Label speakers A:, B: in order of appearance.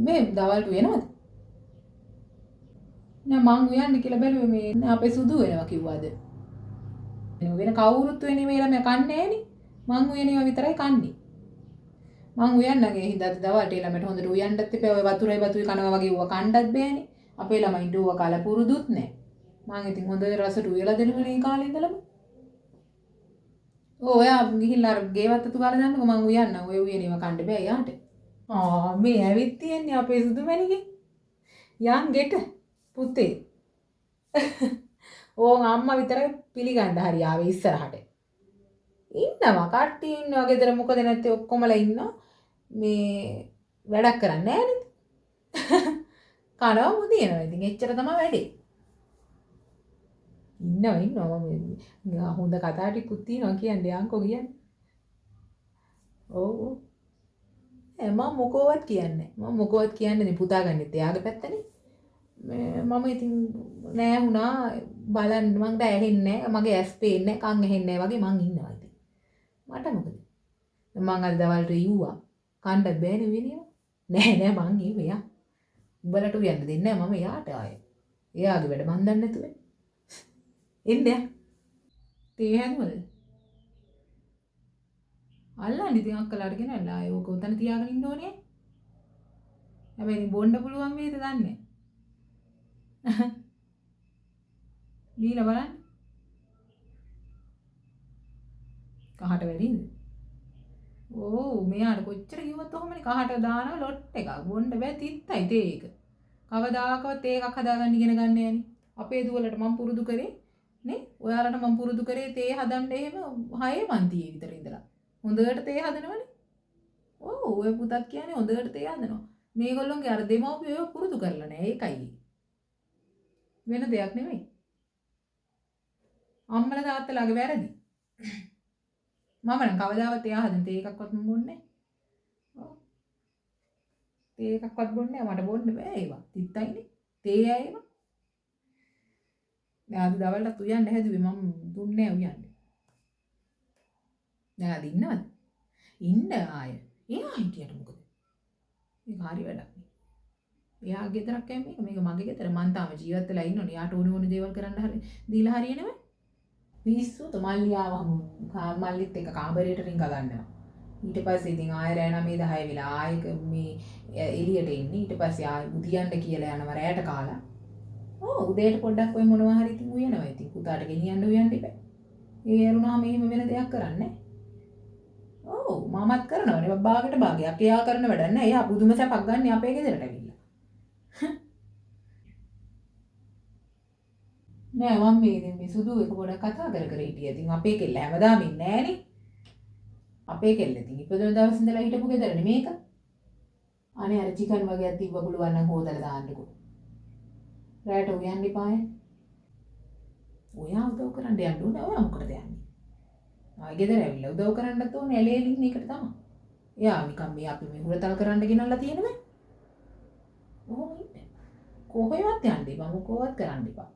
A: මේ දවල්ට වෙනවද? නෑ මං උයන්නේ කියලා බැලුවේ මේ අපේ සුදු වෙනවා කිව්වද? වෙන කවුරුත් වෙන්නේ මේ ළමයා කන්නේ නෑනේ. මං උයනේවා විතරයි කන්නේ. මං උයන්නගේ හින්දාද දවල්ට ඒ ළමයට හොඳට උයන්නත් එපා. ඔය වතුරයි කනවා වගේ ඌව කන්නත් බෑනේ. අපේ ළමයින්ට ඌව කාලා පුරුදුත් නෑ. මං ඉතින් හොඳ රසට උයලා දෙනවනේ ඒ කාලේ ඉඳලම. ඔයා ගිහිල්ලා අර ගේවත් අතු ගාලා දාන්නකෝ මං උයන්නම්. ඔය උයනේවා කන්න බෑ යාට. මේ ඇවිත් තියන්නේ අපේ සුදු මැණිකේ. යන් ගෙට පුතේ. ඕන් අම්මා විතරයි පිළිගන්න හරි ආවේ ඉස්සරහට. ඉන්නවා කට්ටිය ඉන්නවා ගෙදර මොකද නැත්තේ ඔක්කොමලා ඉන්නවා. මේ වැඩක් කරන්නේ නැහැ නේද? කනවා මුදිනවා. ඉතින් එච්චර තමයි වැඩේ. ඉන්නවා මම හොඳ කතා ටිකුත් තියෙනවා කියන්නේ අංකෝ කියන්නේ. ඔව්. මම මොකවත් කියන්නේ නැහැ. මම මොකවත් කියන්නේ පුතා ගන්නෙත් එයාගේ පැත්තනේ. මම ඉතින් නෑ වුණා බලන්න මං දැන් ඇහෙන්නේ නැහැ. මගේ ඇස් පේන්නේ නැහැ. කන් ඇහෙන්නේ නැහැ වගේ මං ඉන්නවා ඉතින්. මට මොකද? මං අද දවල්ට ඉව්වා. කණ්ඩත් බෑනේ වෙනියම. නෑ මං ඉව්වා. උඹලට උයන්න දෙන්නේ නැහැ මම එයාට ආයේ. එයාගේ වැඩ මං දන්නේ නැතුව. එන්නේ. තේ හැදුවද? අල්ලන්න ඉතින් අක්කලාට ගෙනල්ලා ආයේ ඕක උතන තියාගෙන ඉන්න ඕනේ. හැබැයි ඉතින් බොන්න පුළුවන් වේද දන්නේ නැහැ. දීලා බලන්න. කහට වැඩිද? ඕ මෙයාට කොච්චර කිව්වත් ඔහොමනේ කහට දානවා ලොට් එකක්. බොන්න බෑ තිත්තයි තේ එක. කවදාකවත් තේ එකක් හදාගන්න ඉගෙන ගන්න යන්නේ. අපේ දුවලට මම පුරුදු කරේ නේ. ඔයාලට මම පුරුදු කරේ තේ හදන්න එහෙම 6 පන්තියේ විතර ඉඳලා. හොඳට තේ හදනවනේ. ඔව් ඔය පුතත් කියන්නේ හොඳට තේ හදනවා. මේගොල්ලෝගේ අර දෙමව්පියෝ පුරුදු කරලා නැහැ. ඒකයි. වෙන දෙයක් නෙමෙයි. අම්මලා තාත්තලාගේ වැරදි. මම නම් කවදාවත් එයා හදන තේ එකක්වත් බොන්නේ නැහැ. ඔව්. තේ එකක්වත් බොන්නේ නැහැ. මට බොන්න බෑ ඒවා. තිත්තයිනේ. තේ ඇයේවා. දැන් අද දවල්ට උයන්න හැදුවේ මම දුන්නේ නැහැ උයන්න. දැන් අද ඉන්නවද? ඉන්න ආය. එයා හිටියට මොකද? මේක හරි වැඩක් නේ. එයා ගෙදරක් යන්නේ මේක මගේ ගෙදර. මං තාම ජීවත් වෙලා ඉන්නෝනේ. යාට ඕන දේවල් කරන්න හරි දීලා හරියනවද? පිස්සුත මල්ලි ආවම මල්ලිත් එක්ක කාමරේට රින්ග ගන්නවා. ඊට පස්සේ ඉතින් ආය රෑ 9:10 වෙලා ආයෙක මේ එළියට එන්නේ. ඊට පස්සේ ආය බුදියන්න කියලා යනවා රෑට කාලා. ඔව් උදේට පොඩ්ඩක් ඔය මොනවා හරි ඉතින් උයනවා. ඉතින් පුතාට ගෙනියන්න උයන්න ඉබේ. ඒ ඇරුණාම එහෙම වෙන දෙයක් කරන්නේ නැහැ. ඔව් මමත් කරනවනේ බාගෙට බාගයක්. එයා කරන වැඩක් නැහැ. එයා පුදුම සැපක් ගන්න අපේ ගෙදරට ඇවිල්ලා. නෑ මම මේ සුදු එක පොඩක් කතා කර හිටියා. ඉතින් අපේ කෙල්ල හැමදාම ඉන්නේ නෑනේ. අපේ කෙල්ල ඉතින් ඉපදුන දවස් ඉඳලා හිටපු ගෙදරනේ මේක. අනේ අර චිකන් වගේක් තිබ්බ පුළුවන් නම් හොදලා දාන්නකෝ. රැට උයන් ඉපාය. ඔයා උදව් කරන්න යන්න ඕනේ. ඔයා මොකටද යන්නේ? ආයෙ ගෙදර ඇවිල්ලා උදව් කරන්නත් ඕනේ. ඇලේලින් එකට තමයි. එයා නිකන් මේ අපි මේ හුරතල් කරන්න ගෙනල්ලා තියෙනවද? ඔහොම ඉන්නේ. කොහෙවත් යන්න එපා. මොකවත් කරන්න එපා.